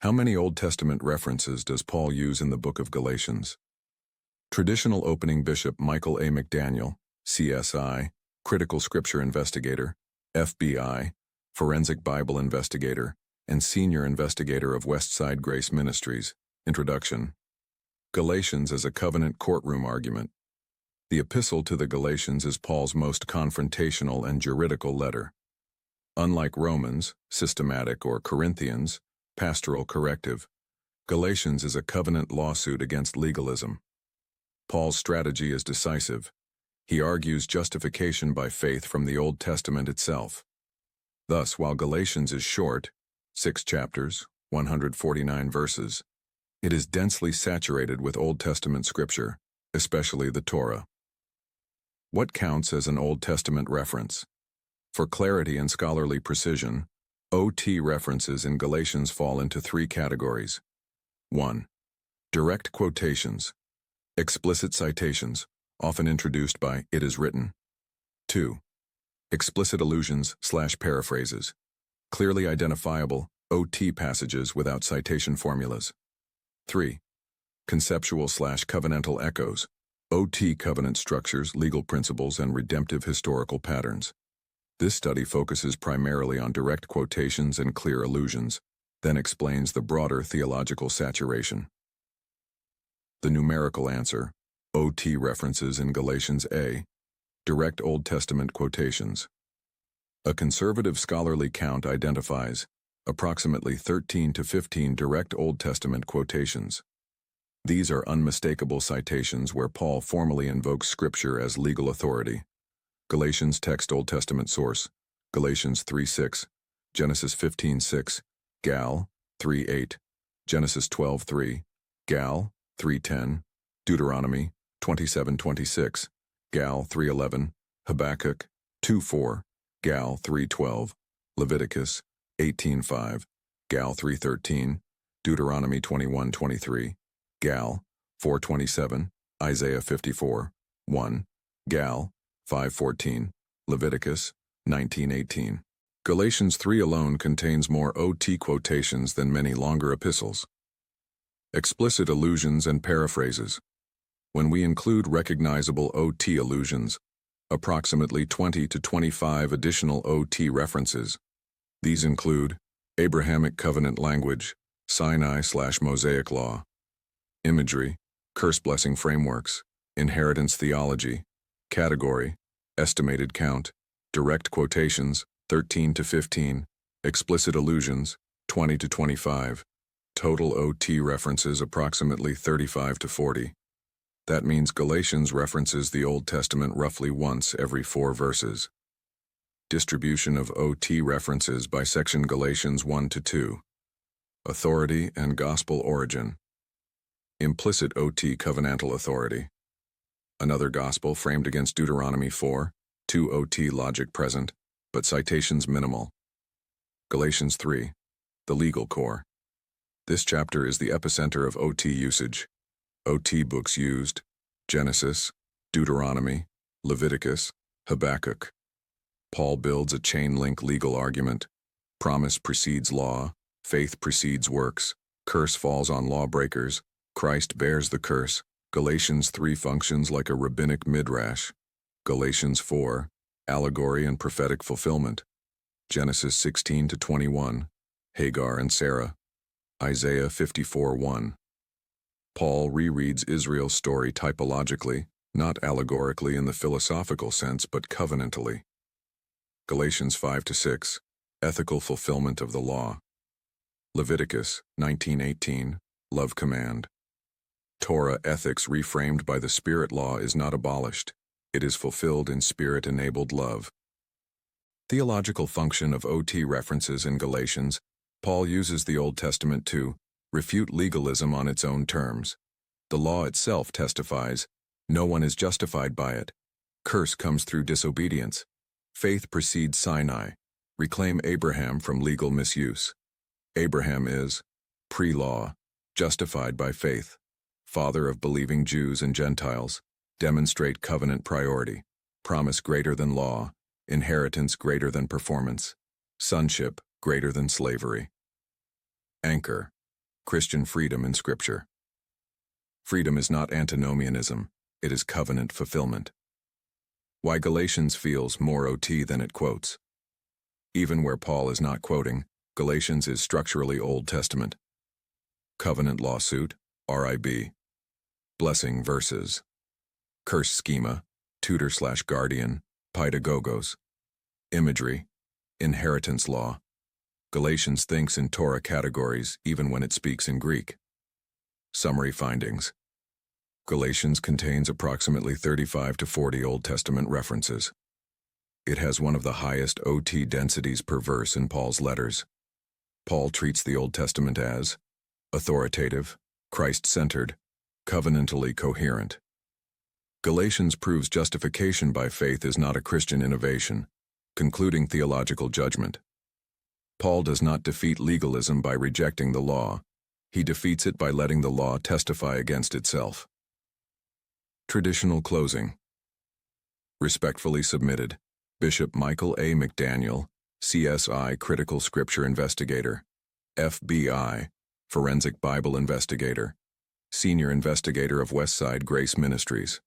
How many Old Testament references does Paul use in the book of Galatians? Traditional opening Bishop Michael A. McDaniel, CSI, Critical Scripture Investigator, FBI, Forensic Bible Investigator, and Senior Investigator of Westside Grace Ministries. Introduction. Galatians as a covenant courtroom argument. The Epistle to the Galatians is Paul's most confrontational and juridical letter. Unlike Romans, systematic, or Corinthians, pastoral corrective, Galatians is a covenant lawsuit against legalism. Paul's strategy is decisive. He argues justification by faith from the Old Testament itself. Thus, while Galatians is short, 6 chapters, 149 verses, it is densely saturated with Old Testament scripture, especially the Torah. What counts as an Old Testament reference? For clarity and scholarly precision, OT references in Galatians fall into 3 categories. 1. Direct quotations. Explicit citations, often introduced by "it is written." 2. Explicit allusions/paraphrases. Clearly identifiable OT passages without citation formulas. 3. Conceptual/covenantal echoes. OT covenant structures, legal principles, and redemptive historical patterns. This study focuses primarily on direct quotations and clear allusions, then explains the broader theological saturation. The numerical answer: OT references in Galatians A. Direct Old Testament quotations. A conservative scholarly count identifies approximately 13 to 15 direct Old Testament quotations. These are unmistakable citations where Paul formally invokes Scripture as legal authority. Galatians text Old Testament source, Galatians 3:6, Genesis 15:6, Gal 3:8, Genesis 12:3, Gal 3:10, Deuteronomy 27:26, Gal 3:11, Habakkuk 2:4, Gal 3:12, Leviticus 18:5, Gal 3:13, Deuteronomy 21:23, Gal 4:27, Isaiah 54:1, Gal 5:14, Leviticus 19:18. Galatians 3 alone contains more OT quotations than many longer epistles. Explicit allusions and paraphrases. When we include recognizable OT allusions, approximately 20 to 25 additional OT references. These include Abrahamic covenant language, Sinai/Mosaic law, imagery, curse-blessing frameworks, inheritance theology, category, estimated count, direct quotations, 13 to 15, explicit allusions, 20 to 25, total OT references approximately 35 to 40. That means Galatians references the Old Testament roughly once every 4 verses. Distribution of OT references by section Galatians 1 to 2. Authority and gospel origin. Implicit OT covenantal authority. Another gospel framed against Deuteronomy 4, 2 OT logic present, but citations minimal. Galatians 3, the legal core. This chapter is the epicenter of OT usage. OT books used: Genesis, Deuteronomy, Leviticus, Habakkuk. Paul builds a chain-link legal argument. Promise precedes law, faith precedes works, curse falls on lawbreakers, Christ bears the curse. Galatians 3 functions like a rabbinic midrash. Galatians 4, allegory and prophetic fulfillment. Genesis 16 to 21, Hagar and Sarah. Isaiah 54:1. Paul rereads Israel's story typologically, not allegorically in the philosophical sense, but covenantally. Galatians 5 to 6, ethical fulfillment of the law. Leviticus 19:18, love command. Torah ethics reframed by the Spirit law is not abolished. It is fulfilled in Spirit-enabled love. Theological function of OT references in Galatians. Paul uses the Old Testament to refute legalism on its own terms. The law itself testifies, no one is justified by it. Curse comes through disobedience. Faith precedes Sinai. Reclaim Abraham from legal misuse. Abraham is, pre-law, justified by faith. Father of believing Jews and Gentiles. Demonstrate covenant priority. Promise greater than law. Inheritance greater than performance. Sonship greater than slavery. Anchor. Christian freedom in Scripture. Freedom is not antinomianism, it is covenant fulfillment. Why Galatians feels more OT than it quotes. Even where Paul is not quoting, Galatians is structurally Old Testament. Covenant lawsuit, RIB. Blessing verses. Curse schema, tutor/guardian, pedagogos. Imagery, inheritance law. Galatians thinks in Torah categories even when it speaks in Greek. Summary findings. Galatians contains approximately 35 to 40 Old Testament references. It has one of the highest OT densities per verse in Paul's letters. Paul treats the Old Testament as authoritative, Christ-centered, covenantally coherent. Galatians proves justification by faith is not a Christian innovation, concluding theological judgment. Paul does not defeat legalism by rejecting the law. He defeats it by letting the law testify against itself. Traditional closing. Respectfully submitted, Bishop Michael A. McDaniel, CSI Critical Scripture Investigator, FBI, Forensic Bible Investigator, Senior Investigator of Westside Grace Ministries.